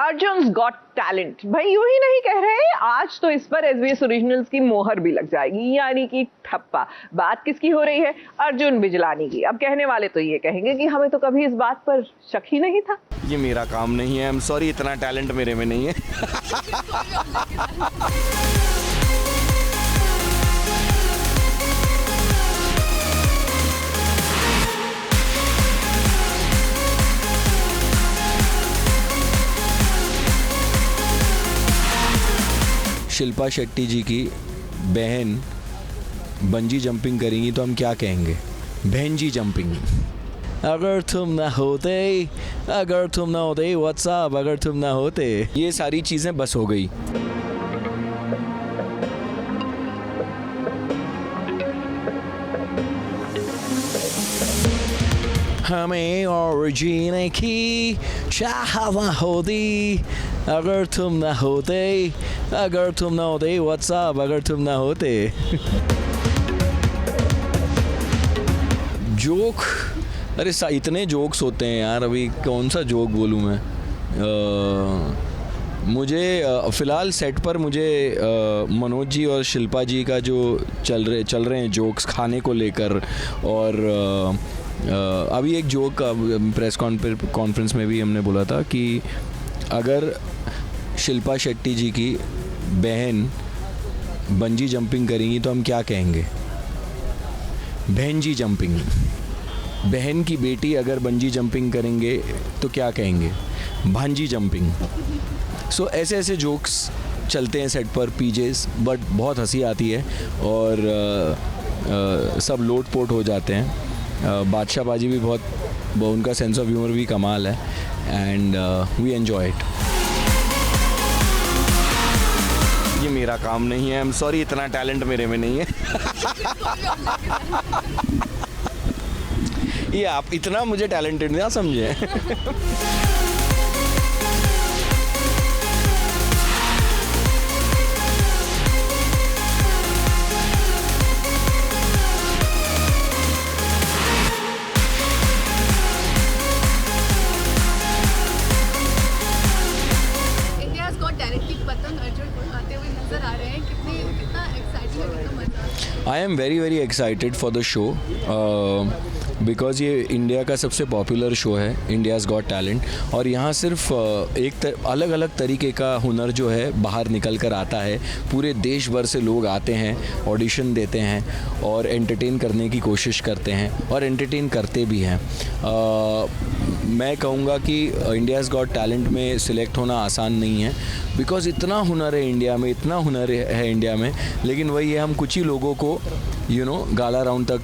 अर्जुन्स got talent, भाई यूं ही नहीं कह रहे, आज तो इस पर एसबीएस ओरिजिनल्स की मोहर भी लग जाएगी, यानी कि ठप्पा। बात किसकी हो रही है? अर्जुन बिजलानी की। अब कहने वाले तो ये कहेंगे कि हमें तो कभी इस बात पर शक ही नहीं था। ये मेरा काम नहीं है, आई एम सॉरी, इतना टैलेंट मेरे में नहीं है। शिल्पा शेट्टी जी की बहन बंजी जंपिंग करेंगी तो हम क्या कहेंगे? बहन जी जंपिंग। अगर तुम ना होते, अगर तुम ना होते, व्हाट्सअप, अगर तुम ना होते, ये सारी चीज़ें बस हो गई। हमें और जीने की चाहत ना होती, अगर तुम ना होते, अगर तुम ना होते, व्हाट्सअप, अगर तुम ना होते। जोक, अरे इतने जोक्स होते हैं यार, अभी कौन सा जोक बोलूँ मैं? मुझे फ़िलहाल सेट पर मुझे मनोज जी और शिल्पा जी का जो चल रहे हैं जोक्स खाने को लेकर, और अभी एक जोक प्रेस कॉन्फ्रेंस में भी हमने बोला था कि अगर शिल्पा शेट्टी जी की बहन बंजी जंपिंग करेंगी तो हम क्या कहेंगे? बहन जी जंपिंग। बहन की बेटी अगर बंजी जंपिंग करेंगे तो क्या कहेंगे? भांजी जंपिंग। सो ऐसे ऐसे जोक्स चलते हैं सेट पर, पीजेस, बट बहुत हंसी आती है और सब लोट पोट हो जाते हैं। बादशाह बाजी भी बहुत, उनका सेंस ऑफ ह्यूमर भी कमाल है, एंड वी एंजॉय इट। ये मेरा काम नहीं है, आई एम सॉरी, इतना टैलेंट मेरे में नहीं है। ये आप इतना मुझे टैलेंटेड ना समझे। I am very very excited for the show because ये इंडिया का सबसे पॉपुलर शो है, इंडियाज़ गॉट टैलेंट, और यहाँ सिर्फ अलग अलग तरीके का हुनर जो है बाहर निकल कर आता है। पूरे देश भर से लोग आते हैं, ऑडिशन देते हैं और एंटरटेन करने की कोशिश करते हैं और एंटरटेन करते भी हैं। मैं कहूँगा कि इंडियाज़ गॉट टैलेंट में सिलेक्ट होना आसान नहीं है, बिकॉज़ इतना हुनर है इंडिया में, इतना हुनर है इंडिया में, लेकिन वही है, हम कुछ ही लोगों को गाला राउंड तक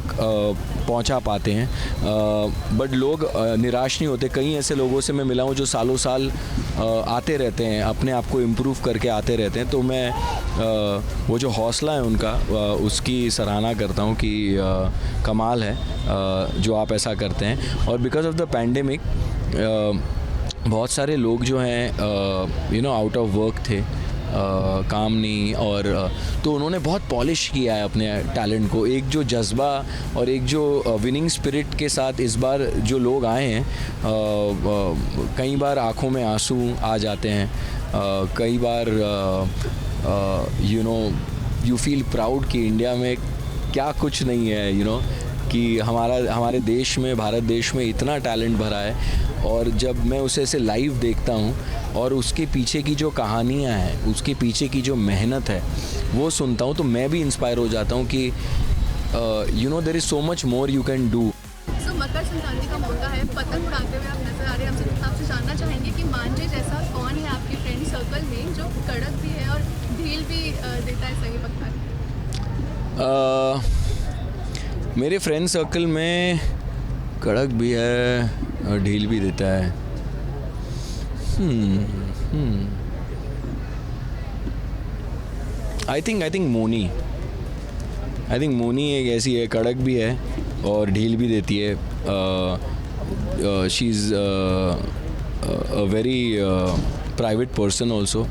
पहुंचा पाते हैं। बट लोग निराश नहीं होते। कई ऐसे लोगों से मैं मिला हूं जो सालों साल आते रहते हैं, अपने आप को इम्प्रूव करके आते रहते हैं। तो मैं वो जो हौसला है उनका, उसकी सराहना करता हूं कि कमाल है जो आप ऐसा करते हैं। और बिकॉज ऑफ द पैंडेमिक बहुत सारे लोग जो हैं आउट ऑफ वर्क थे, काम नहीं, और तो उन्होंने बहुत पॉलिश किया है अपने टैलेंट को। एक जो जज्बा और एक जो विनिंग स्पिरिट के साथ इस बार जो लोग आए हैं, कई बार आँखों में आंसू आ जाते हैं, कई बार यू फील प्राउड कि इंडिया में क्या कुछ नहीं है, कि हमारे देश में, भारत देश में इतना टैलेंट भरा है। और जब मैं उसे ऐसे लाइव देखता हूँ और उसके पीछे की जो कहानियाँ हैं, उसके पीछे की जो मेहनत है, वो सुनता हूँ, तो मैं भी इंस्पायर हो जाता हूँ कि there is so much more you can do. So Makar Sankranti का मौका है, पतंग उड़ाते हुए आप नजर आ रहे हैं। आपसे जानना चाहेंगे कि मांझे जैसा कौन है आपके फ्रेंड सर्कल में जो कड़क भी है और ढील भी देता है सही वक्त पर? मेरे फ्रेंड सर्कल में कड़क भी है और ढील भी देता है। आई थिंक मोनी एक ऐसी है, कड़क भी है और ढील भी देती है। She is a very private person also.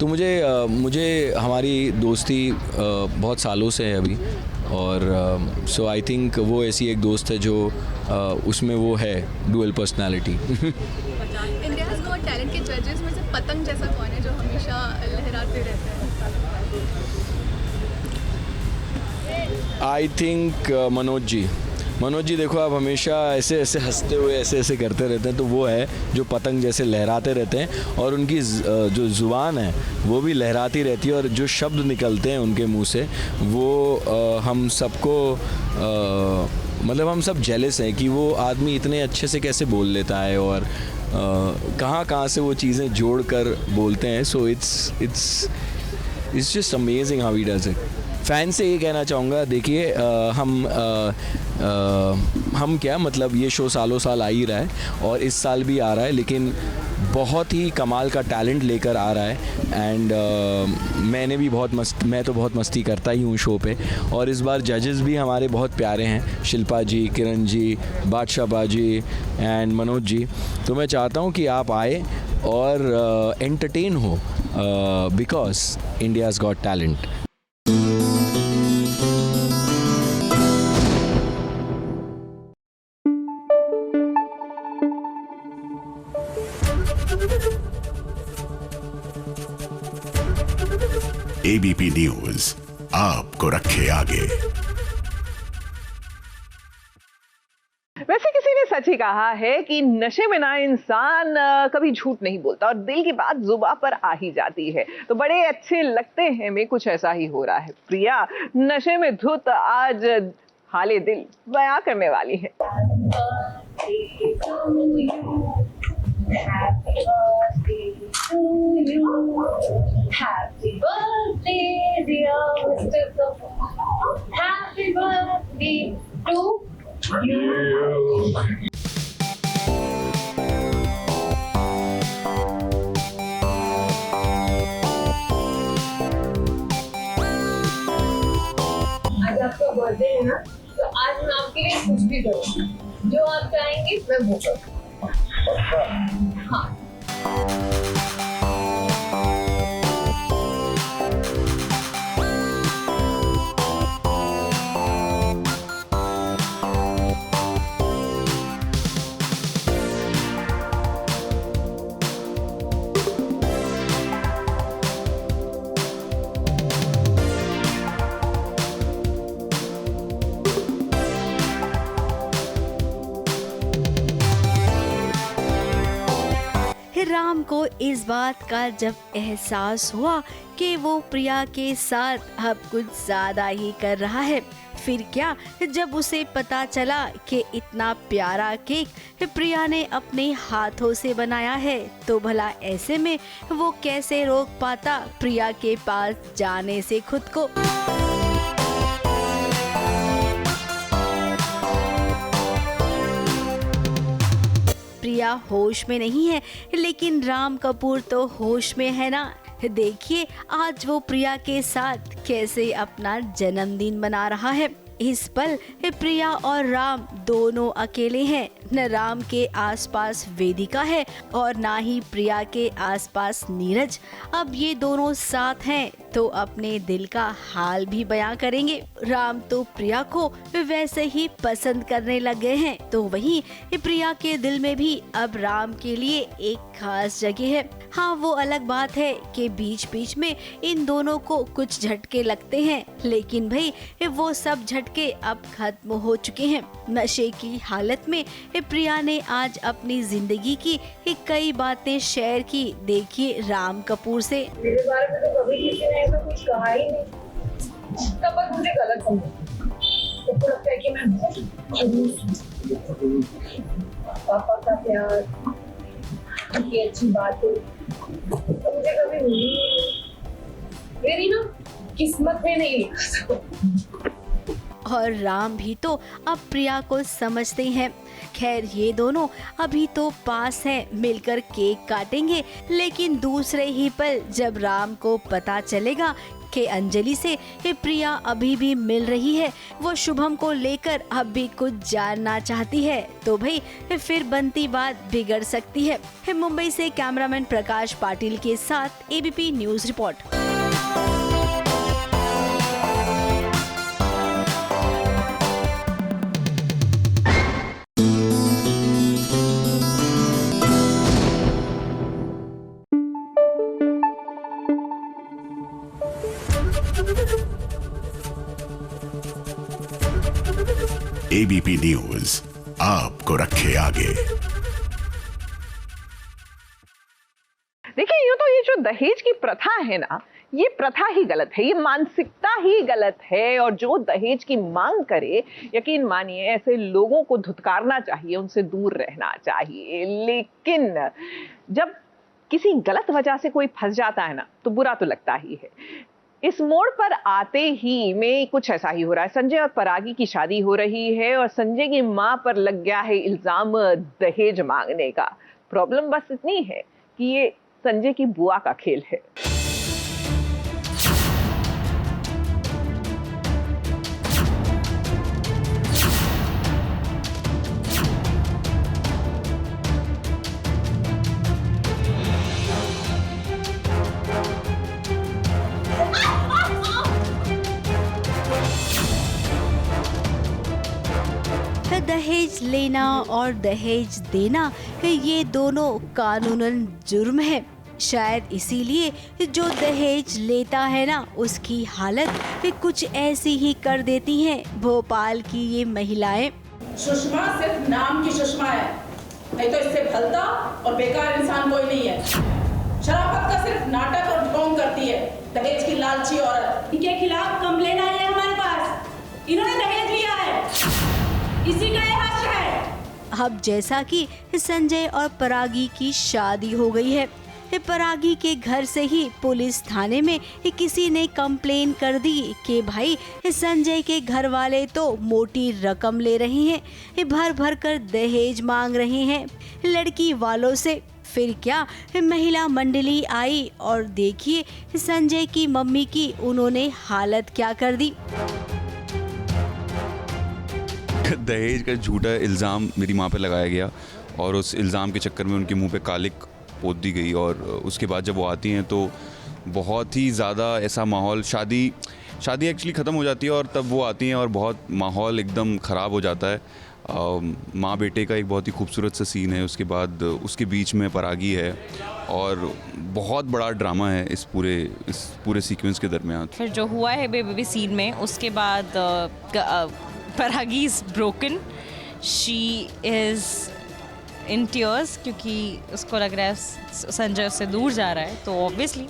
तो मुझे हमारी दोस्ती बहुत सालों से है अभी, और सो आई थिंक वो ऐसी एक दोस्त है जो उसमें वो है dual personality. India's got talent के जजेस में से पतंग जैसा कौन है जो हमेशा लहराते रहते हैं? आई थिंक मनोज जी देखो, आप हमेशा ऐसे ऐसे हंसते हुए ऐसे ऐसे करते रहते हैं, तो वो है जो पतंग जैसे लहराते रहते हैं, और उनकी जो ज़ुबान है वो भी लहराती रहती है, और जो शब्द निकलते हैं उनके मुंह से वो हम सबको मतलब हम सब जेलस हैं कि वो आदमी इतने अच्छे से कैसे बोल लेता है, और कहाँ से वो चीज़ें जोड़ कर बोलते हैं. So it's just amazing how he does it. Fan से ये कहना चाहूँगा, देखिए हम क्या मतलब ये शो सालों साल आ ही रहा है और इस साल भी आ रहा है, लेकिन बहुत ही कमाल का टैलेंट लेकर आ रहा है. एंड मैं तो बहुत मस्ती करता ही हूँ शो पे, और इस बार जजेस भी हमारे बहुत प्यारे हैं, शिल्पा जी, किरण जी, बादशाह बाजी एंड मनोज जी. तो मैं चाहता हूँ कि आप आए और एंटरटेन हो, because India's got talent. ABP news आपको रखे आगे. वैसे किसी ने सच ही कहा है कि नशे में ना इंसान कभी झूठ नहीं बोलता और दिल की बात जुबान पर आ ही जाती है. तो बड़े अच्छे लगते हैं में कुछ ऐसा ही हो रहा है. प्रिया नशे में धुत आज हाले दिल बयां करने वाली है. Happy birthday to you. Happy birthday, dear Mr. Kapoor. Happy birthday to you. आज आपका बर्थडे है ना, तो आज मैं आपके लिए कुछ भी करूँगी. जो आप चाहेंगे मैं वो करूँगी. हाँ. राम को इस बात का जब एहसास हुआ कि वो प्रिया के साथ अब कुछ ज्यादा ही कर रहा है, फिर क्या जब उसे पता चला कि इतना प्यारा केक प्रिया ने अपने हाथों से बनाया है, तो भला ऐसे में वो कैसे रोक पाता प्रिया के पास जाने से खुद को. प्रिया होश में नहीं है, लेकिन राम कपूर तो होश में है ना. देखिए आज वो प्रिया के साथ कैसे अपना जन्मदिन मना रहा है. इस पल प्रिया और राम दोनों अकेले हैं. न राम के आसपास वेदिका है और ना ही प्रिया के आसपास नीरज. अब ये दोनों साथ हैं तो अपने दिल का हाल भी बयां करेंगे. राम तो प्रिया को वैसे ही पसंद करने लग गए हैं, तो वहीं प्रिया के दिल में भी अब राम के लिए एक खास जगह है. हाँ, वो अलग बात है कि बीच बीच में इन दोनों को कुछ झटके लगते हैं, लेकिन भाई वो सब झटके अब खत्म हो चुके हैं. नशे की हालत में प्रिया ने आज अपनी जिंदगी की कई बातें शेयर की. देखिए राम कपूर से. मेरे बारे में तो कभी किसी ने ऐसा कुछ कहा ही नहीं, तब तक मुझे गलत समझा. सबको लगता है कि मैं पापा का प्यार, उनकी अच्छी बात हो, तो मुझे कभी मिली नहीं. मेरी ना किस्मत में नहीं लिखा. और राम भी तो अब प्रिया को समझते हैं. खैर ये दोनों अभी तो पास हैं, मिलकर केक काटेंगे, लेकिन दूसरे ही पल जब राम को पता चलेगा कि अंजलि से प्रिया अभी भी मिल रही है, वो शुभम को लेकर अब भी कुछ जानना चाहती है, तो भाई फिर बनती बात बिगड़ सकती है. मुंबई से कैमरामैन प्रकाश पाटिल के साथ ABP news report. ABP news आपको रखे आगे। देखिए, यूं तो ये जो दहेज की प्रथा है ना, ये प्रथा ही गलत है, ये मानसिकता ही गलत है। और जो दहेज की मांग करे, यकीन मानिए ऐसे लोगों को धुतकारना चाहिए, उनसे दूर रहना चाहिए। लेकिन जब किसी गलत वजह से कोई फंस जाता है ना, तो बुरा तो लगता ही है। इस मोड़ पर आते ही में कुछ ऐसा ही हो रहा है। संजय और परागी की शादी हो रही है और संजय की मां पर लग गया है इल्जाम दहेज मांगने का। प्रॉब्लम बस इतनी है कि ये संजय की बुआ का खेल है। दहेज लेना और दहेज देना ये दोनों कानूनन जुर्म है। शायद इसीलिए जो दहेज लेता है ना, उसकी हालत कुछ ऐसी ही कर देती हैं भोपाल की ये महिलाएं। सुषमा सिर्फ नाम की सुषमा है, नहीं तो इससे भलता और बेकार इंसान कोई नहीं है। शराफत का सिर्फ नाटक और ढोंग करती है दहेज की लालची औरत। इनके खिलाफ कंप्लेन आई है हमारे पास, इन्होंने दहेज लिया है, इसी का यह हश्र है। अब जैसा कि संजय और परागी की शादी हो गई है, परागी के घर से ही पुलिस थाने में किसी ने कंप्लेन कर दी कि भाई संजय के घर वाले तो मोटी रकम ले रहे हैं, भर भर कर दहेज मांग रहे हैं लड़की वालों से। फिर क्या, महिला मंडली आई और देखिए संजय की मम्मी की उन्होंने हालत क्या कर दी। दहेज का झूठा इल्ज़ाम मेरी माँ पे लगाया गया और उस इल्ज़ाम के चक्कर में उनके मुंह पे कालिक पोत दी गई। और उसके बाद जब वो आती हैं तो बहुत ही ज़्यादा ऐसा माहौल, शादी एक्चुअली ख़त्म हो जाती है और तब वो आती हैं और बहुत माहौल एकदम ख़राब हो जाता है। माँ बेटे का एक बहुत ही खूबसूरत सा सीन है, उसके बाद उसके बीच में परागी है और बहुत बड़ा ड्रामा है इस पूरे सीक्वेंस के दरमियान। फिर जो हुआ है बेबी सीन में, उसके बाद परागी is broken, she is in tears क्योंकि उसको लग रहा है संजय उससे दूर जा रहा है, तो ऑब्वियसली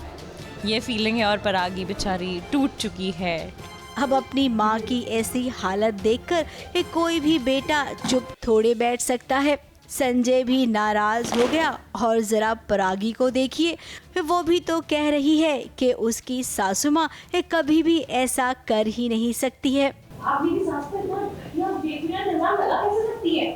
ये फीलिंग है और परागी बेचारी टूट चुकी है। अब अपनी माँ की ऐसी हालत देखकर कोई भी बेटा चुप थोड़े बैठ सकता है। संजय भी नाराज हो गया और जरा परागी को देखिए, वो भी तो कह रही है कि उसकी सासू माँ कभी भी ऐसा कर ही नहीं सकती है। आप मेरी सास पर इतना घटिया बेगुनाह इल्जाम लगा कैसे सकती है?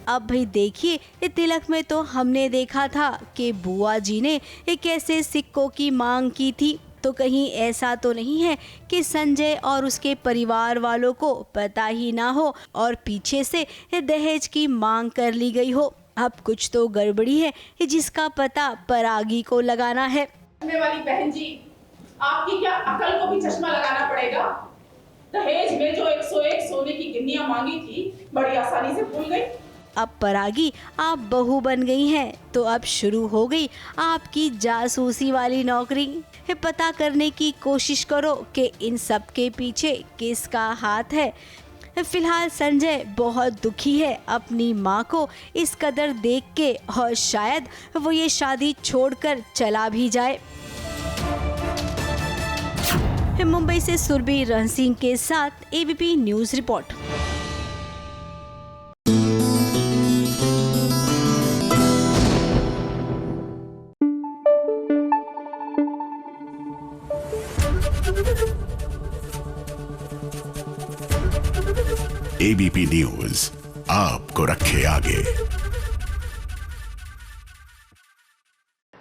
अब भाई देखिए, तिलक में तो हमने देखा था कि बुआ जी ने कैसे सिक्कों की मांग की थी, तो कहीं ऐसा तो नहीं है कि संजय और उसके परिवार वालों को पता ही ना हो और पीछे से दहेज की मांग कर ली गई हो। अब कुछ तो गड़बड़ी है जिसका पता परागी को लगाना है। वाली बहन जी, आपकी क्या अकल को भी चश्मा लगाना पड़ेगा। दहेज में जो 101 सोने की गिन्नियां मांगी थी, बड़ी आसानी से भूल गई। अब परागी आप बहू बन गई हैं, तो अब शुरू हो गई आपकी जासूसी वाली नौकरी। पता करने की कोशिश करो कि इन सब के पीछे किसका हाथ है। फिलहाल संजय बहुत दुखी है अपनी माँ को इस कदर देख के, और शायद वो ये शादी छोड़कर चला भी जाए। मुंबई से सुरभि रण सिंह के साथ ABP news report. ABP news आपको रखे आगे।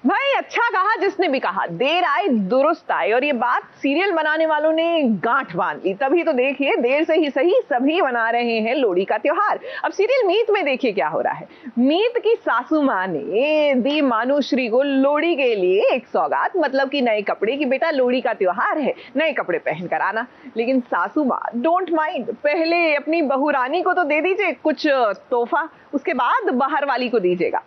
भाई अच्छा कहा जिसने भी कहा, देर आए दुरुस्त आए, और ये बात सीरियल बनाने वालों ने गांठ बांध ली। तभी तो देखिए, देर से ही सही सभी मना रहे हैं लोहड़ी का त्योहार। अब सीरियल मीत में देखिए क्या हो रहा है। मीत की सासू माँ ने दी मानुश्री को लोहड़ी के लिए एक सौगात, मतलब कि नए कपड़े की बेटा लोहड़ी का त्योहार है, नए कपड़े पहन कर आना। लेकिन सासू माँ डोंट माइंड, पहले अपनी बहू रानी को तो दे दीजिए कुछ तोहफा, उसके बाद बाहर वाली को दीजिएगा।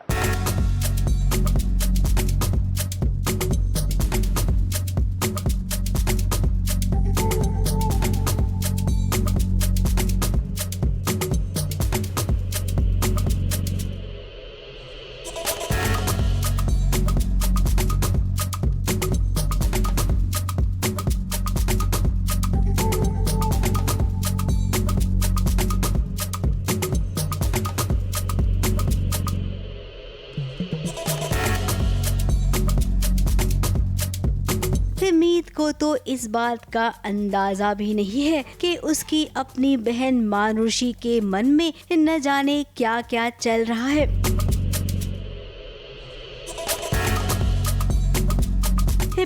मीत को तो इस बात का अंदाजा भी नहीं है कि उसकी अपनी बहन मानुषी के मन में न जाने क्या क्या चल रहा है।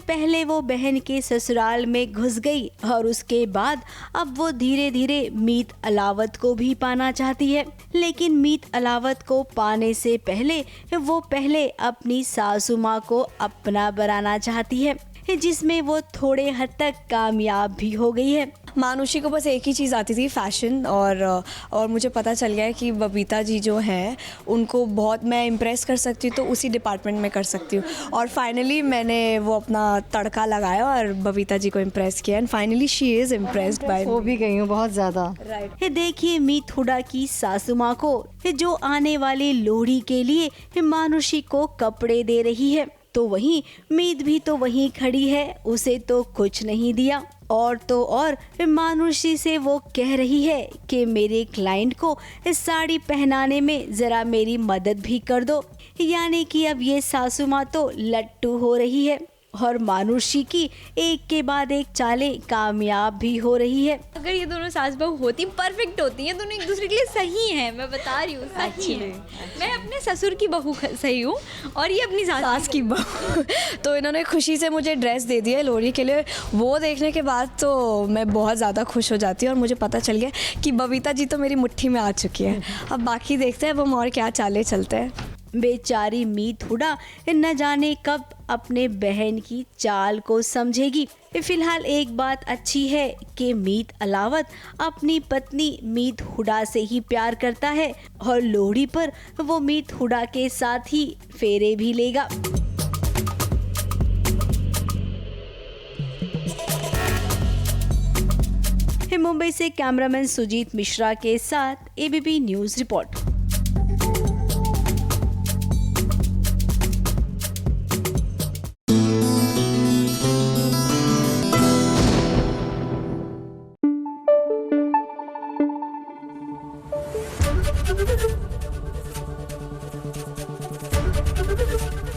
पहले वो बहन के ससुराल में घुस गई और उसके बाद अब वो धीरे धीरे मीत अलावत को भी पाना चाहती है, लेकिन मीत अलावत को पाने से पहले वो पहले अपनी सासू माँ को अपना बनाना चाहती है, जिसमें वो थोड़े हद तक कामयाब भी हो गई है। मानुषी को बस एक ही चीज़ आती थी, फैशन, और मुझे पता चल गया है कि बबीता जी जो हैं उनको बहुत मैं इम्प्रेस कर सकती हूँ, तो उसी डिपार्टमेंट में कर सकती हूँ। और फाइनली मैंने वो अपना तड़का लगाया और बबीता जी को इम्प्रेस किया, and finally she is impressed by. हो भी गई हूँ बहुत ज़्यादा। राइट। देखिए मीत हुडा की सासू माँ को जो आने वाली लोहड़ी के लिए मानुषी को कपड़े दे रही है, तो वहीं मीत भी तो वहीं खड़ी है, उसे तो कुछ नहीं दिया। और तो और मानुषी से वो कह रही है कि मेरे क्लाइंट को साड़ी पहनाने में ज़रा मेरी मदद भी कर दो। यानी कि अब ये सासू माँ तो लट्टू हो रही है और मानुषी की एक के बाद एक चालें कामयाब भी हो रही है। अगर ये दोनों सास बहू होती परफेक्ट होती हैं, दोनों एक दूसरे के लिए सही हैं, मैं बता रही हूँ सही है। मैं अपने ससुर की बहू सही हूँ और ये अपनी सास की बहू। तो इन्होंने खुशी से मुझे ड्रेस दे दिया है लोहड़ी के लिए। वो देखने के बाद तो मैं बहुत ज़्यादा खुश हो जाती हूँ और मुझे पता चल गया कि बबीता जी तो मेरी मुट्ठी में आ चुकी है। अब बाकी देखते हैं अब हम और क्या चालें चलते हैं। बेचारी मीत हुडा न जाने कब अपने बहन की चाल को समझेगी। फिलहाल एक बात अच्छी है कि मीत अलावत अपनी पत्नी मीत हुडा से ही प्यार करता है और लोहड़ी पर वो मीत हुडा के साथ ही फेरे भी लेगा। मुंबई से कैमरामैन सुजीत मिश्रा के साथ ABP news report.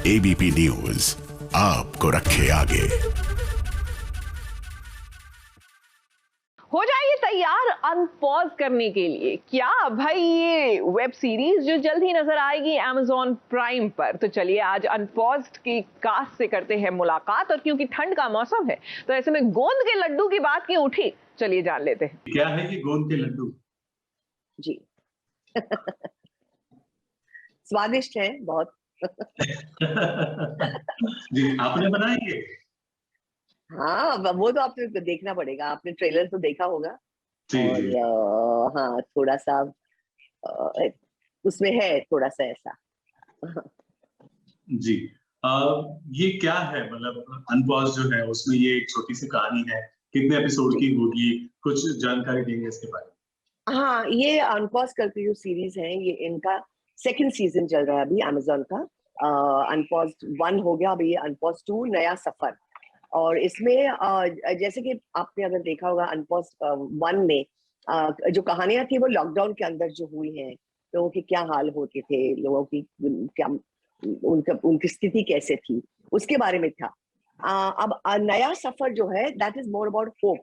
ABP news आपको रखे आगे। हो जाइए तैयार अनपॉज करने के लिए। क्या भाई ये वेब सीरीज जो जल्द ही नजर आएगी Amazon प्राइम पर। तो चलिए आज अनपॉज्ड की कास्ट से करते हैं मुलाकात, और क्योंकि ठंड का मौसम है तो ऐसे में गोंद के लड्डू की बात क्यों उठी, चलिए जान लेते हैं। क्या है ये गोंद के लड्डू? जी स्वादिष्ट है बहुत। जी आपने बनाया ये? हाँ वो तो आपको देखना पड़ेगा, आपने ट्रेलर तो देखा होगा। और हाँ थोड़ा सा उसमें है थोड़ा सा ऐसा। जी ये क्या है, मतलब अनपॉज जो है उसमें ये एक छोटी सी कहानी है, कितने एपिसोड की होगी, कुछ जानकारी देंगे इसके बारे में? हाँ ये अनपॉज करके जो सीरीज है ये इनका सेकंड सीजन चल रहा है अभी Amazon का। अनपॉज 1 हो गया, अभी अनपॉज 2 नया सफर। और इसमें जैसे कि आपने अगर देखा होगा अनपॉज 1 में जो कहानियां थी वो लॉकडाउन के अंदर जो हुई हैं, लोगों के क्या हाल होते थे, लोगों की क्या उनकी स्थिति कैसे थी, उसके बारे में था। अब नया सफर जो है that is more about hope,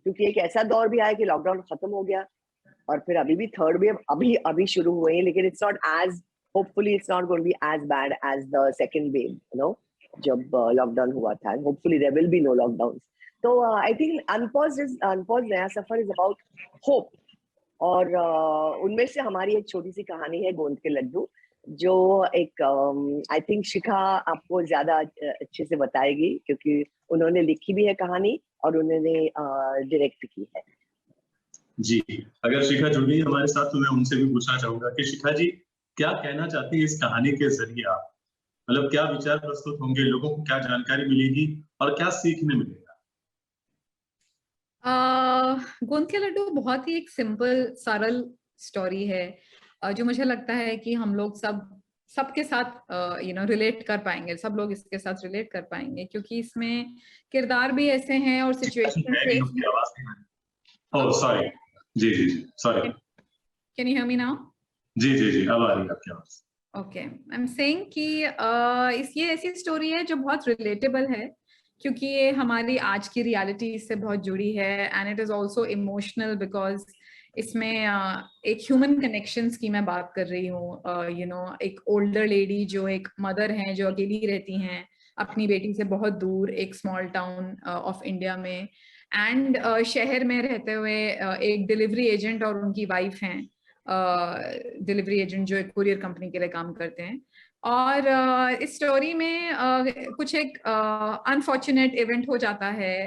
क्योंकि एक ऐसा दौर भी आया कि लॉकडाउन खत्म हो गया और फिर अभी भी थर्ड वेव अभी शुरू हुए हैं, लेकिन it's not as hopefully it's not going to be as bad as the second wave, you know, जब लॉकडाउन हुआ था। Hopefully there will be no lockdown. तो आई थिंक अनपॉज नया सफर इज अबाउट होप। और उनमें से हमारी एक छोटी सी कहानी है गोंद के लड्डू, जो एक आई थिंक शिखा आपको ज्यादा अच्छे से बताएगी, क्योंकि उन्होंने लिखी भी है कहानी और उन्होंने डायरेक्ट की है। जी अगर शिखा जुड़ गई हमारे साथ तो मैं उनसे भी पूछना चाहूंगा कि शिखा जी क्या कहना चाहती है इस कहानी के जरिए आप, मतलब क्या विचार प्रस्तुत होंगे, लोगों को क्या जानकारी मिलेगी और क्या सीखने मिलेगा? गोंद के लड्डू बहुत ही एक सिंपल सरल स्टोरी है, जो मुझे लगता है कि हम लोग सबके साथ रिलेट कर पाएंगे, सब लोग इसके साथ रिलेट कर पाएंगे, क्योंकि इसमें किरदार भी ऐसे हैं और सिचुएशन। ओह सॉरी, जी sorry, can you hear me now? जी अब आ रही है आपकी आवाज। ओके, आई एम सेइंग कि ये ऐसी स्टोरी है जो बहुत रिलेटेबल है, क्योंकि ये हमारी आज की रियलिटी से बहुत जुड़ी है, and it is also emotional because इसमें एक ह्यूमन कनेक्शंस की मैं बात कर रही हूँ। यू नो, एक ओल्डर लेडी जो एक मदर हैं जो अकेली रहती हैं अपनी बेटी से बहुत दूर एक स्मॉल टाउन ऑफ इंडिया में, एंड शहर में रहते हुए एक डिलीवरी एजेंट और उनकी वाइफ हैं, डिलीवरी एजेंट जो एक कुरियर कंपनी के लिए काम करते हैं। और इस स्टोरी में कुछ एक अनफॉर्चुनेट इवेंट हो जाता है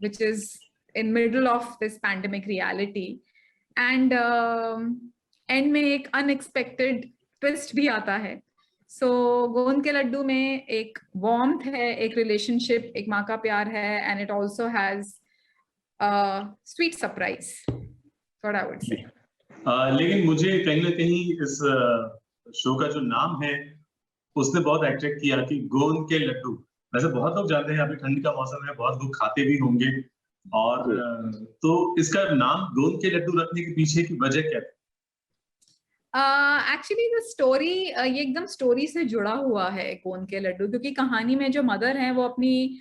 which is in middle of this pandemic reality, and and में एक अनएक्सपेक्टेड ट्विस्ट भी आता है। सो गोंद के लड्डू में एक वार्मथ है, एक रिलेशनशिप, एक माँ का प्यार है, and it also has sweet surprise, what I would say. लेकिन मुझे कहीं ना कहीं इस शो का जो नाम है उसने बहुत अट्रैक्ट किया कि गोंद के लड्डू। वैसे बहुत लोग जानते हैं अभी ठंड का मौसम है, बहुत लोग खाते भी होंगे, और तो इसका नाम गोंद के लड्डू रखने के पीछे की वजह क्या है? एक्चुअली द स्टोरी ये एकदम स्टोरी से जुड़ा हुआ है गोंद के लड्डू, क्योंकि कहानी में जो मदर हैं वो अपनी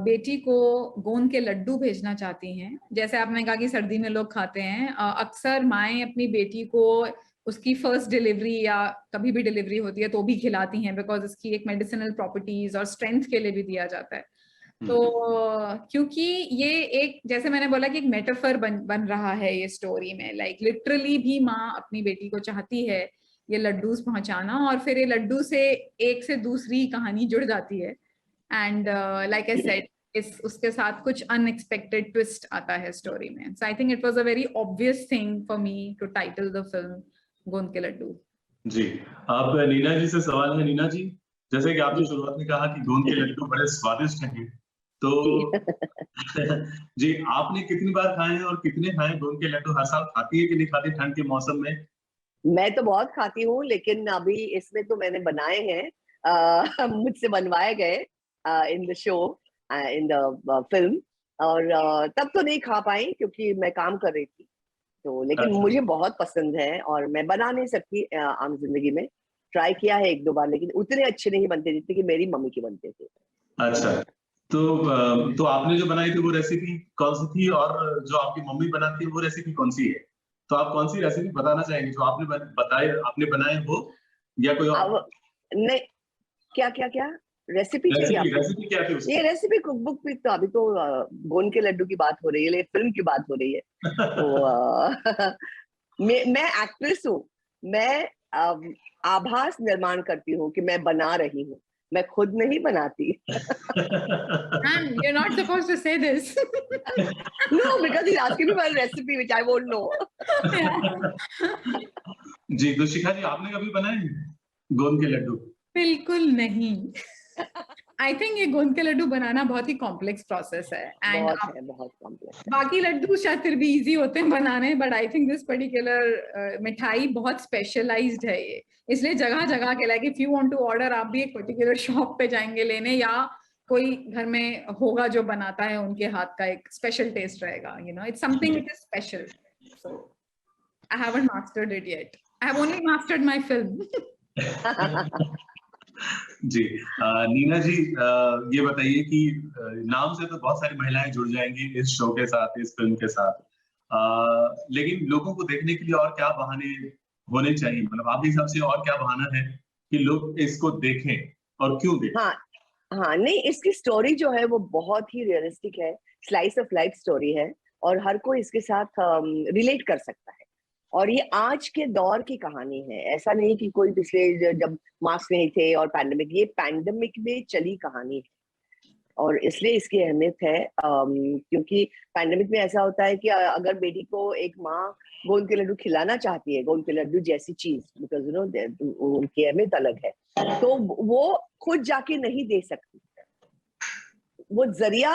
बेटी को गोंद के लड्डू भेजना चाहती हैं। जैसे आपने कहा कि सर्दी में लोग खाते हैं, अक्सर माएँ अपनी बेटी को उसकी फर्स्ट डिलीवरी या कभी भी डिलीवरी होती है तो भी खिलाती हैं, बिकॉज इसकी एक मेडिसिनल प्रॉपर्टीज और स्ट्रेंथ के लिए भी दिया जाता है। तो क्योंकि ये एक, जैसे मैंने बोला कि एक मेटाफर बन रहा है ये स्टोरी में, लाइक लिटरली भी माँ अपनी बेटी को चाहती है ये लड्डूस पहुंचाना, और फिर ये लड्डू से एक से दूसरी कहानी जुड़ जाती है, एंड लाइक आई सेड उसके साथ कुछ अनएक्सपेक्टेड ट्विस्ट आता है स्टोरी में। So I think it was a very obvious thing for me to title the film Gond ke Laddu. जी, अब नीना जी से सवाल है। नीना जी, जैसे कि आपने शुरुआत में कहा कि गोंद के लड्डू बड़े स्वादिष्ट हैं, तो जी आपने कितनी बार खाए हैं और कितने खाए गोंद के लड्डू? हर साल खाती है कि नहीं खाती ठंड के मौसम में? मैं तो बहुत खाती हूँ, लेकिन अभी इसमें तो मैंने बनाए हैं, मुझसे बनवाए गए in the show, in the film, और तब तो नहीं खा पाई क्योंकि मैं काम कर रही थी, तो लेकिन मुझे बहुत पसंद है और मैं बना नहीं सकती आम जिंदगी में। ट्राई किया है 1-2 बार, लेकिन उतने अच्छे नहीं बनते जितने कि मेरी मम्मी के बनते थे। अच्छा, तो आपने जो बनाई थी वो रेसिपी कौन सी थी, और जो आपकी मम्मी बनाती है वो रेसिपी कौन सी है? तो आप कौन सी रेसिपी बताना चाहेंगे, जो आपने बनाए हो या कोई और? नहीं, क्या रेसिपी क्या थी उसकी? ये रेसिपी कुकबुक में तो अभी तो गोंद के लड्डू की बात हो रही है, फिल्म की बात हो रही है। तो मैं एक्ट्रेस हूँ, मैं आभास निर्माण करती हूँ कि मैं बना रही हूँ, मैं खुद नहीं बनाती। You're not supposed to say this. No, because he's asking me for a recipe which I won't know. जी, तो शिखा जी आपने कभी बनाए गोंद के लड्डू? बिल्कुल नहीं। आई थिंक ये गोंद के लड्डू बनाना बहुत ही कॉम्प्लेक्स प्रोसेस है, एंड बहुत कॉम्प्लेक्स। बाकी लड्डू शायद फिर भी इजी होते हैं बनाने, but I think this particular मिठाई बहुत स्पेशलाइज्ड है ये, इसलिए जगह जगह के, like if you want to order, आप भी एक पर्टिकुलर शॉप पे जाएंगे लेने, या कोई घर में होगा जो बनाता है, उनके हाथ का एक स्पेशल टेस्ट रहेगा, you know, it's something which is special. So I haven't mastered it yet, I have only mastered my film. जी, नीना जी ये बताइए कि नाम से तो बहुत सारी महिलाएं जुड़ जाएंगी इस शो के साथ, इस फिल्म के साथ, लेकिन लोगों को देखने के लिए और क्या बहाने होने चाहिए, मतलब आपके हिसाब से और क्या बहाना है कि लोग इसको देखें और क्यों देखें? हाँ, नहीं, इसकी स्टोरी जो है वो बहुत ही रियलिस्टिक है, स्लाइस ऑफ लाइफ स्टोरी है, और हर कोई इसके साथ रिलेट कर सकता है, और ये आज के दौर की कहानी है। ऐसा नहीं कि कोई पिछले जब मास्क नहीं थे और पैंडेमिक, ये पैंडेमिक में चली कहानी है, और इसलिए इसकी अहमियत है, क्योंकि पैंडेमिक में ऐसा होता है कि अगर बेटी को एक माँ गोंद के लड्डू खिलाना चाहती है, गोंद के लड्डू जैसी चीज, बिकॉज यू नो उनकी अहमियत अलग है, तो वो खुद जाके नहीं दे सकती, वो जरिया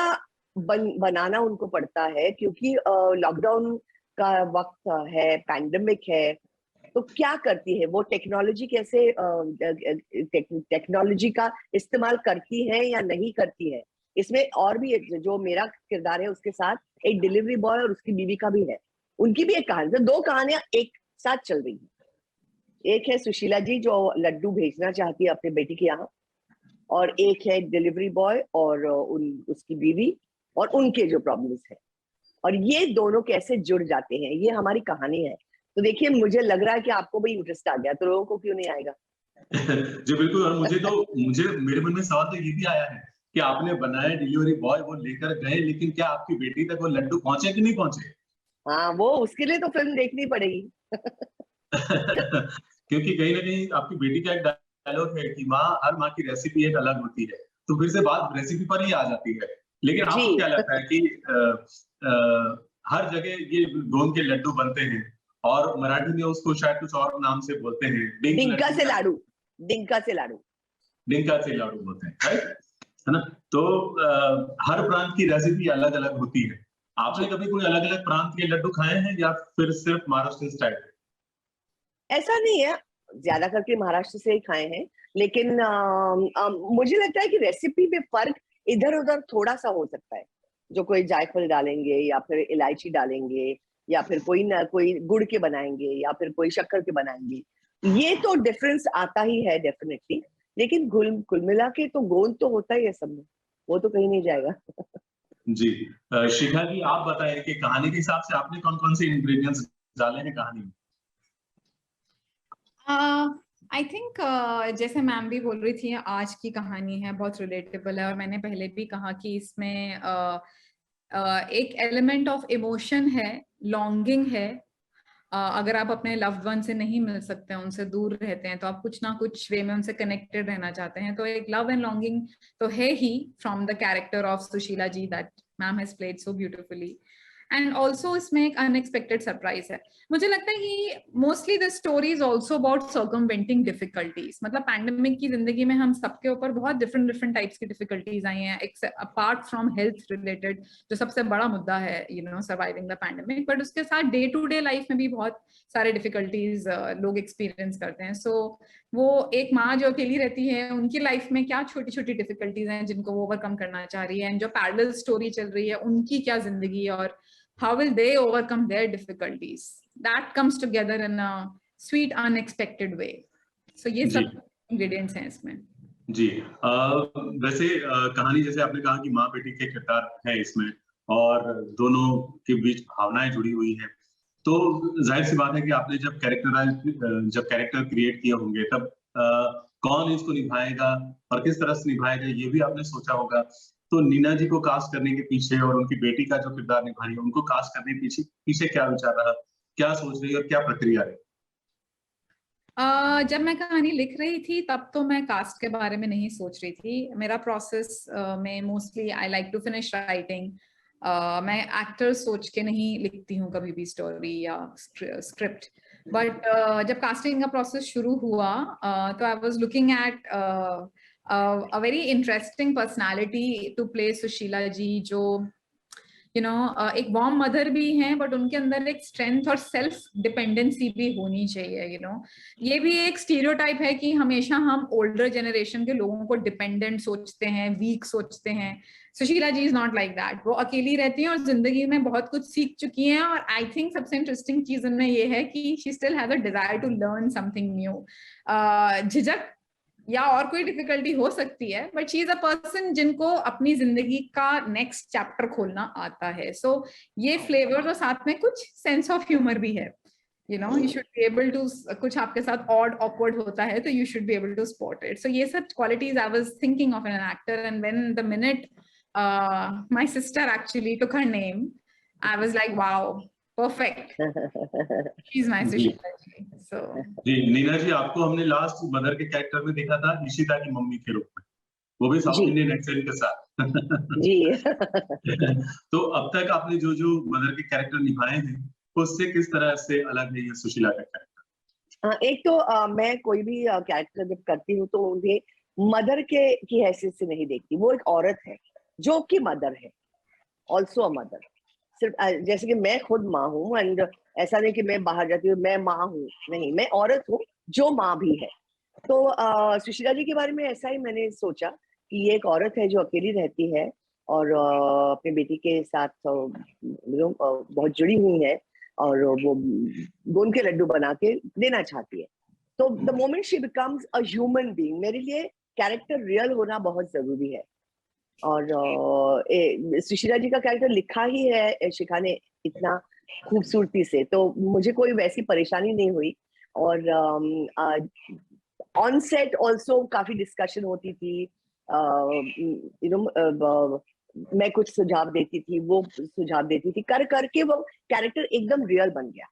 बनाना उनको पड़ता है, क्योंकि लॉकडाउन का वक्त है, पैंडेमिक है, तो क्या करती है वो, टेक्नोलॉजी कैसे टेक्नोलॉजी का इस्तेमाल करती है या नहीं करती है। इसमें और भी जो मेरा किरदार है उसके साथ एक डिलीवरी बॉय और उसकी बीवी का भी है, उनकी भी एक कहानी, तो 2 कहानियां एक साथ चल रही है। एक है सुशीला जी जो लड्डू भेजना चाहती है अपने बेटी के यहाँ, और एक है डिलीवरी बॉय और उसकी बीवी और उनके जो प्रॉब्लम्स हैं, और ये दोनों कैसे जुड़ जाते हैं, ये हमारी कहानी है। तो देखिए, मुझे लग रहा है कि आपको भी इंटरेस्ट आ गया, तो लोगों को क्यों नहीं आएगा। जी बिल्कुल। और मुझे मेरे मन में सवाल तो ये भी आया है कि आपने बनाया डिलीवरी बॉय, वो लेकर गए, लेकिन क्या आपकी बेटी तक वो लड्डू पहुंचे कि नहीं पहुंचे? हाँ, वो उसके लिए तो फिल्म देखनी पड़ेगी। क्योंकि कहीं ना कहीं आपकी बेटी का एक डायलॉग है कि माँ, हर माँ की रेसिपी एक अलग होती है, तो फिर से बात रेसिपी पर ही आ जाती है। लेकिन आपको क्या लगता है कि हर जगह ये गोंद के लड्डू बनते हैं और मराठी में उसको शायद कुछ और नाम से बोलते हैं, डिंका से लाडू, डिंका से लाडू, डिंका से लाडू बोलते हैं, राइट, है ना? तो हर प्रांत की रेसिपी अलग अलग होती है। आपने कभी कोई अलग अलग प्रांत के लड्डू खाए हैं या फिर सिर्फ महाराष्ट्र स्टाइल? ऐसा नहीं है, ज्यादा करके महाराष्ट्र से ही खाए हैं, लेकिन मुझे लगता है कि रेसिपी में फर्क इधर उधर थोड़ा सा हो सकता है। जो कोई जायफल डालेंगे या फिर इलायची डालेंगे या फिर कोई गुड़ के बनाएंगे या फिर कोई शक्कर के बनाएंगे, ये तो डिफरेंस आता ही है डेफिनेटली। लेकिन कुल मिला के तो गोंद तो होता ही है सब में, वो तो कहीं नहीं जाएगा। जी शिखा जी, आप बताएं कि कहानी के हिसाब से आपने कौन कौन से इंग्रेडिएंट्स डाले हैं कहानी में? आई थिंक जैसे मैम भी बोल रही थी, आज की कहानी है, बहुत रिलेटेबल है, और मैंने पहले भी कहा कि इसमें एक एलिमेंट ऑफ इमोशन है, लॉन्गिंग है। अगर आप अपने लव्ड वन से नहीं मिल सकते हैं, उनसे दूर रहते हैं, तो आप कुछ ना कुछ वे में उनसे कनेक्टेड रहना चाहते हैं, तो एक लव एंड लॉन्गिंग तो है ही from the character of Sushila ji that ma'am has played so beautifully. And also इसमें एक अनएक्सपेक्टेड सरप्राइज है। मुझे लगता है कि mostly the story is also about circumventing difficulties. मतलब पैंडेमिक की जिंदगी में हम सबके ऊपर बहुत डिफरेंट टाइप्स की डिफिकल्टीज आई हैं, अपार्ट फ्रॉम हेल्थ रिलेटेड जो सबसे बड़ा मुद्दा है, सर्वाइविंग द पैंडेमिक, बट उसके साथ डे टू डे लाइफ में भी बहुत सारे डिफिकल्टीज लोग एक्सपीरियंस करते हैं। सो वो एक माँ जो अकेली रहती है, उनकी लाइफ में क्या छोटी छोटी डिफिकल्टीज हैं जिनको वो ओवरकम करना चाह रही है, एंड जो पैरेलल स्टोरी चल रही है उनकी क्या जिंदगी, और how will they overcome their difficulties, that comes together in a sweet unexpected way. So ये सब ingredients हैं इसमें। जी वैसे कहानी जैसे आपने कहा कि माँ बेटी के किरदार है इसमें और दोनों के बीच भावनाएं जुड़ी हुई हैं, तो जाहिर सी बात है कि आपने जब कैरेक्टर क्रिएट किए होंगे तब कौन इसको निभाएगा और किस तरह से निभाएगा ये भी आपने सोचा होगा। तो नीना जी को कास्ट करने के पीछे और उनकी बेटी का जो किरदार निभा रही है उनको कास्ट करने के पीछे क्या विचार रहा, क्या सोच रही है और क्या प्रक्रिया रही? जब मैं कहानी लिख रही थी तब तो मैं कास्ट के बारे में नहीं सोच रही थी। मेरा प्रोसेस में mostly I like to finish writing. मैं एक्टर्स सोच के नहीं लिखती हूँ कभी भी स्टोरी या स्क्रिप्ट, बट जब कास्टिंग का प्रोसेस शुरू हुआ तो I was looking at a very interesting personality to play Sushila ji, जो एक वार्म मदर भी हैं, बट उनके अंदर एक स्ट्रेंथ और सेल्फ डिपेंडेंसी भी होनी चाहिए। ये भी एक स्टीरियोटाइप है कि हमेशा हम ओल्डर जनरेशन के लोगों को डिपेंडेंट सोचते हैं, वीक सोचते हैं। सुशीला जी इज नॉट लाइक दैट। वो अकेली रहती हैं और जिंदगी में बहुत कुछ सीख चुकी हैं, और आई थिंक सबसे इंटरेस्टिंग चीज उनमें ये है कि she still has a desire to learn something new. झिझक या और कोई डिफिकल्टी हो सकती है, but she is a person जिनको अपनी जिंदगी का नेक्स्ट चैप्टर खोलना आता है। सो ये फ्लेवर और साथ में कुछ सेंस ऑफ ह्यूमर भी है। you should be able to, कुछ आपके साथ odd awkward होता है तो you should be able to spot it. So ये सब qualities I was thinking of in an actor, and when the minute my sister actually took her name, I was like, wow, perfect. She's my Sushila ji. So जी नीना जी, आपको हमने last mother के character में देखा था इशिता की mummy के रूप में, वो भी साउथ इंडियन एक्सेंट के साथ। जी तो अब तक आपने जो मदर के कैरेक्टर निभाए हैं उससे किस तरह से अलग है ये सुशीला का कैरेक्टर? एक तो मैं कोई भी कैरेक्टर जब करती हूँ तो उन्हें मदर की हैसियत से नहीं देखती। वो एक औरत है जो कि मदर है, ऑल्सो अ मदर। सिर्फ जैसे कि मैं खुद माँ हूँ, एंड ऐसा नहीं कि मैं बाहर जाती हूँ मैं माँ हूँ, नहीं, मैं औरत हूँ जो माँ भी है। तो सुशीला जी के बारे में ऐसा ही मैंने सोचा कि ये एक औरत है जो अकेली रहती है और अपनी बेटी के साथ बहुत जुड़ी हुई है, और वो गोंद के लड्डू बना के देना चाहती है। तो the moment she becomes a human being, मेरे लिए कैरेक्टर रियल होना बहुत जरूरी है। और सुशीला जी का कैरेक्टर लिखा ही है शिखा ने इतना खूबसूरती से, तो मुझे कोई वैसी परेशानी नहीं हुई। और ऑन सेट ऑल्सो काफी डिस्कशन होती थी, मैं कुछ सुझाव देती थी, वो सुझाव देती थी, कर करके वो कैरेक्टर एकदम रियल बन गया।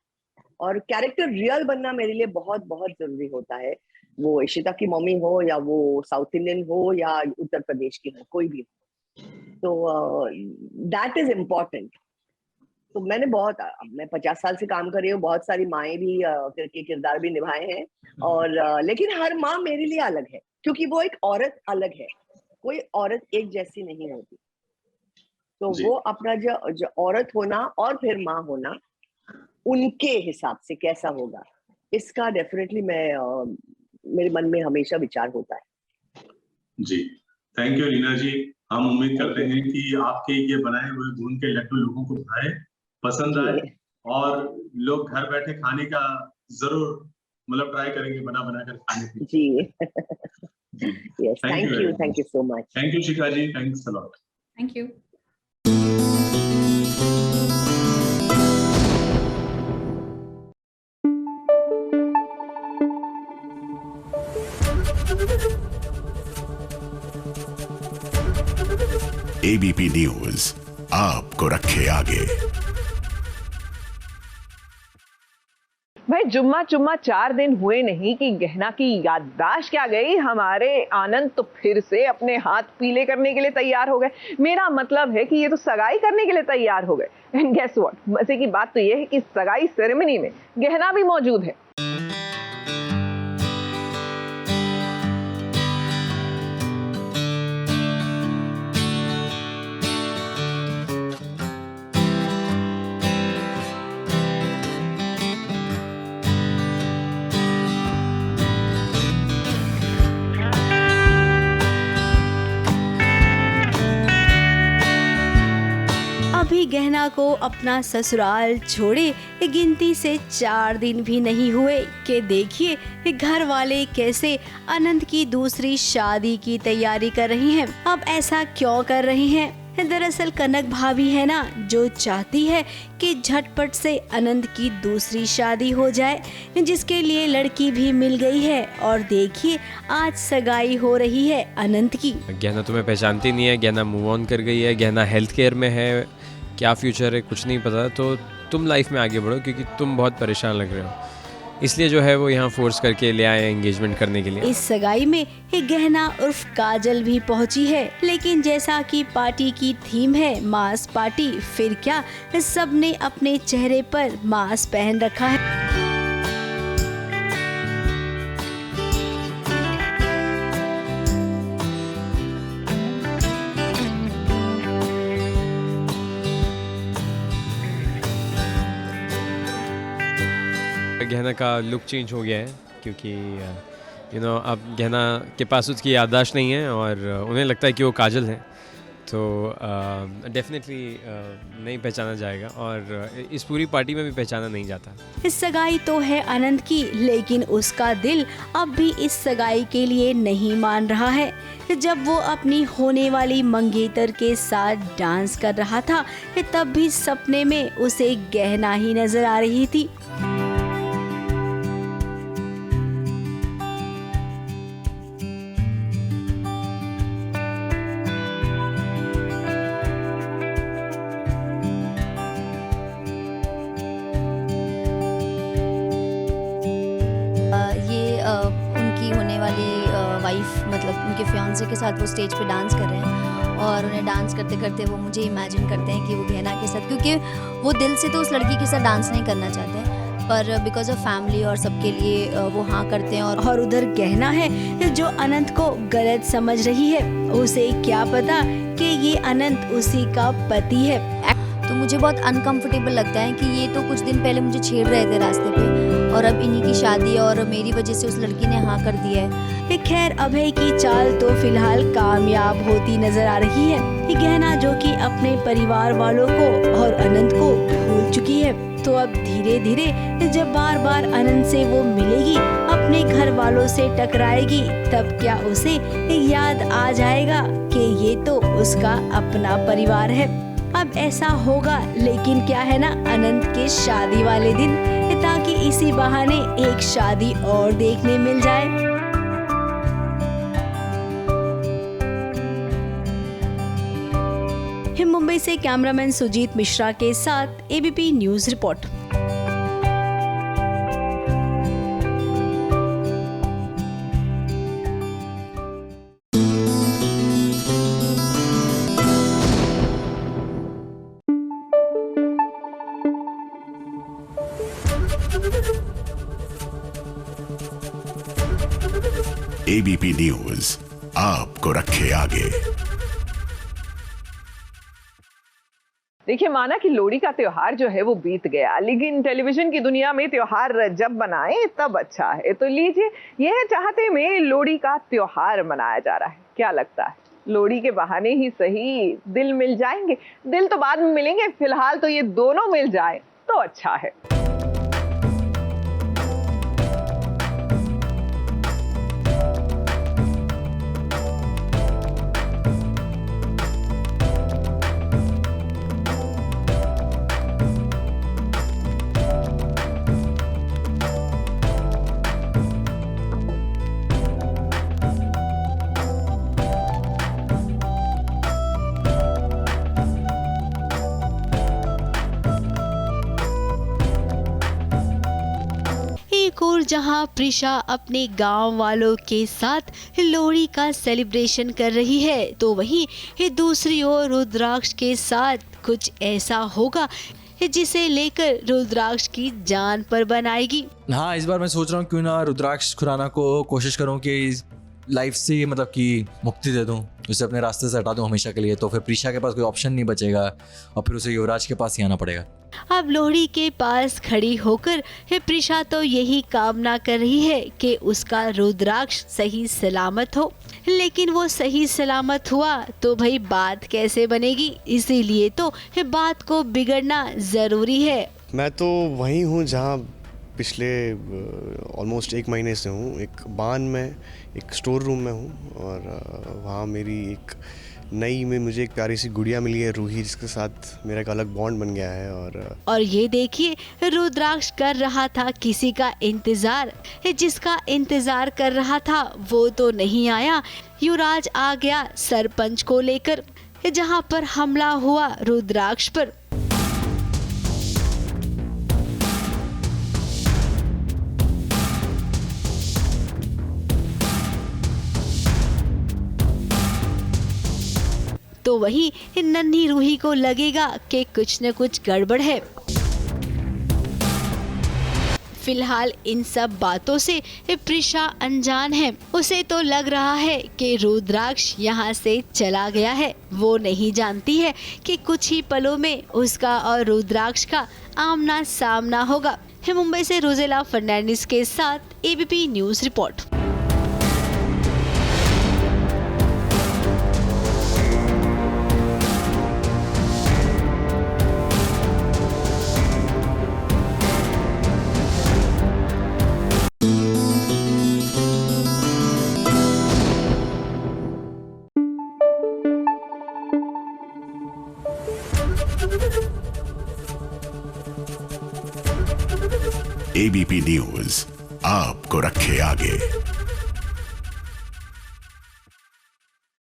और कैरेक्टर रियल बनना मेरे लिए बहुत बहुत जरूरी होता है, वो इशिता की मम्मी हो या वो साउथ इंडियन हो या उत्तर प्रदेश की हो, कोई भी हो, तो दैट इज इम्पोर्टेंट। तो मैंने मैं 50 साल से काम कर रही हूँ, बहुत सारी माएँ भी के किरदार भी निभाए हैं, और लेकिन हर माँ मेरे लिए अलग है, क्योंकि वो एक औरत अलग है, कोई औरत एक जैसी नहीं होती। तो वो अपना जो औरत होना और फिर माँ होना, उनके हिसाब से कैसा होगा, इसका डेफिनेटली मेरे मन में हमेशा विचार होता है। जी, थैंक यू रीना जी। हम उम्मीद करते हैं कि आपके ये बनाए हुए गोंद के लड्डू लोगों को भाए, पसंद आए, और लोग घर बैठे खाने का जरूर मतलब ट्राई करेंगे, बना कर खाने की। जी yes, thank you so much. Thank you Shikha ji, thanks a lot. Thank you. ABP news आपको रखे आगे। भाई जुम्मा 4 दिन हुए नहीं कि गहना की याददाश्त क्या गई, हमारे आनंद तो फिर से अपने हाथ पीले करने के लिए तैयार हो गए। मेरा मतलब है कि ये तो सगाई करने के लिए तैयार हो गए। एंड गेस व्हाट, मजे की बात तो ये है कि सगाई सेरेमनी में गहना भी मौजूद है। अभी गहना को अपना ससुराल छोड़े गिनती से 4 दिन भी नहीं हुए कि देखिए घर वाले कैसे आनंद की दूसरी शादी की तैयारी कर रही हैं। अब ऐसा क्यों कर रही हैं? दरअसल कनक भाभी है ना, जो चाहती है कि झटपट से आनंद की दूसरी शादी हो जाए, जिसके लिए लड़की भी मिल गई है। और देखिए आज सगाई हो रही है आनंद की। गहना तुम्हें पहचानती नहीं है, गहना मूव ऑन कर गई है, गहना हेल्थ केयर में है, क्या फ्यूचर है कुछ नहीं पता, तो तुम लाइफ में आगे बढ़ो क्योंकि तुम बहुत परेशान लग रहे हो, इसलिए जो है वो यहाँ फोर्स करके ले आए एंगेजमेंट करने के लिए। इस सगाई में एक गहना उर्फ काजल भी पहुँची है, लेकिन जैसा कि पार्टी की थीम है मास पार्टी, फिर क्या सबने अपने चेहरे पर मास्क पहन रखा है। गहना का लुक चेंज हो गया है क्योंकि अब गहना के पास उसकी याददाश्त नहीं है और उन्हें लगता है कि वो काजल है, तो डेफिनेटली नहीं पहचाना जाएगा और इस पूरी पार्टी में भी पहचाना नहीं जाता। इस सगाई तो है आनंद की, लेकिन उसका दिल अब भी इस सगाई के लिए नहीं मान रहा है। जब वो अपनी होने वाली मंगेतर के साथ डांस कर रहा था, तब भी सपने में उसे गहना ही नजर आ रही थी। उनकी होने वाली वाइफ मतलब उनके फियांसे के साथ वो स्टेज पे डांस कर रहे हैं और उन्हें डांस करते करते वो मुझे इमेजिन करते हैं कि वो गहना के साथ, क्योंकि वो दिल से तो उस लड़की के साथ डांस नहीं करना चाहते हैं, पर बिकॉज ऑफ फैमिली और सबके लिए वो हाँ करते हैं। और उधर गहना है जो अनंत को गलत समझ रही है, उसे क्या पता कि ये अनंत उसी का पति है। तो मुझे बहुत अनकंफर्टेबल लगता है कि ये तो कुछ दिन पहले मुझे छेड़ रहे थे रास्ते पे और अब इन्हीं की शादी और मेरी वजह से उस लड़की ने हाँ कर दिया है। खैर अभय की चाल तो फिलहाल कामयाब होती नजर आ रही है। गहना जो कि अपने परिवार वालों को और अनंत को भूल चुकी है, तो अब धीरे धीरे जब बार बार अनंत से वो मिलेगी, अपने घर वालों से टकराएगी, तब क्या उसे याद आ जाएगा कि ये तो उसका अपना परिवार है। अब ऐसा होगा, लेकिन क्या है ना, अनंत के शादी वाले दिन, ताकि इसी बहाने एक शादी और देखने मिल जाए। मुंबई से कैमरामैन सुजीत मिश्रा के साथ ABP news report. ABP news आपको रखे आगे। देखिए, माना कि लोहड़ी का त्योहार जो है वो बीत गया, लेकिन टेलीविजन की दुनिया में त्योहार जब बनाए तब अच्छा है। तो लीजिए, यह चाहते में लोहड़ी का त्योहार मनाया जा रहा है। क्या लगता है, लोहड़ी के बहाने ही सही दिल मिल जाएंगे? दिल तो बाद में मिलेंगे, फिलहाल तो ये दोनों मिल जाए तो अच्छा है। और जहां प्रिशा अपने गांव वालों के साथ लोहड़ी का सेलिब्रेशन कर रही है, तो वहीं दूसरी ओर रुद्राक्ष के साथ कुछ ऐसा होगा जिसे लेकर रुद्राक्ष की जान पर बनाएगी। हाँ, इस बार मैं सोच रहा हूँ क्यों ना रुद्राक्ष खुराना को कोशिश करूँ कि लाइफ से मतलब कि मुक्ति दे दूँ, उसे अपने रास्ते से हटा दूँ हमेशा के लिए। तो फिर प्रिशा के पास कोई ऑप्शन नहीं बचेगा और फिर उसे युवराज के पास ही आना पड़ेगा। अब लोहड़ी के पास खड़ी होकर प्रिशा तो यही कामना कर रही है कि उसका रुद्राक्ष सही सलामत हो, लेकिन वो सही सलामत हुआ तो भाई बात कैसे बनेगी? इसीलिए तो बात को बिगड़ना जरूरी है। मैं तो वहीं हूँ जहाँ पिछले ऑलमोस्ट 1 महीने से हूँ, एक बान में, एक स्टोर रूम में हूँ। और वहाँ मेरी एक नई में मुझे एक प्यारी सी गुड़िया मिली है, रूही, जिसके साथ मेरा एक अलग बॉन्ड बन गया है। और ये देखिए, रुद्राक्ष कर रहा था किसी का इंतजार, जिसका इंतजार कर रहा था वो तो नहीं आया। युवराज आ गया सरपंच को लेकर, जहाँ पर हमला हुआ रुद्राक्ष पर। तो वही नन्ही रूही को लगेगा कि कुछ न कुछ गड़बड़ है। फिलहाल इन सब बातों से प्रिशा अनजान है। उसे तो लग रहा है कि रुद्राक्ष यहाँ से चला गया है। वो नहीं जानती है कि कुछ ही पलों में उसका और रुद्राक्ष का आमना सामना होगा। मुंबई से रोजेला फर्नांडिस के साथ ABP news report. ABP news आपको रखे आगे।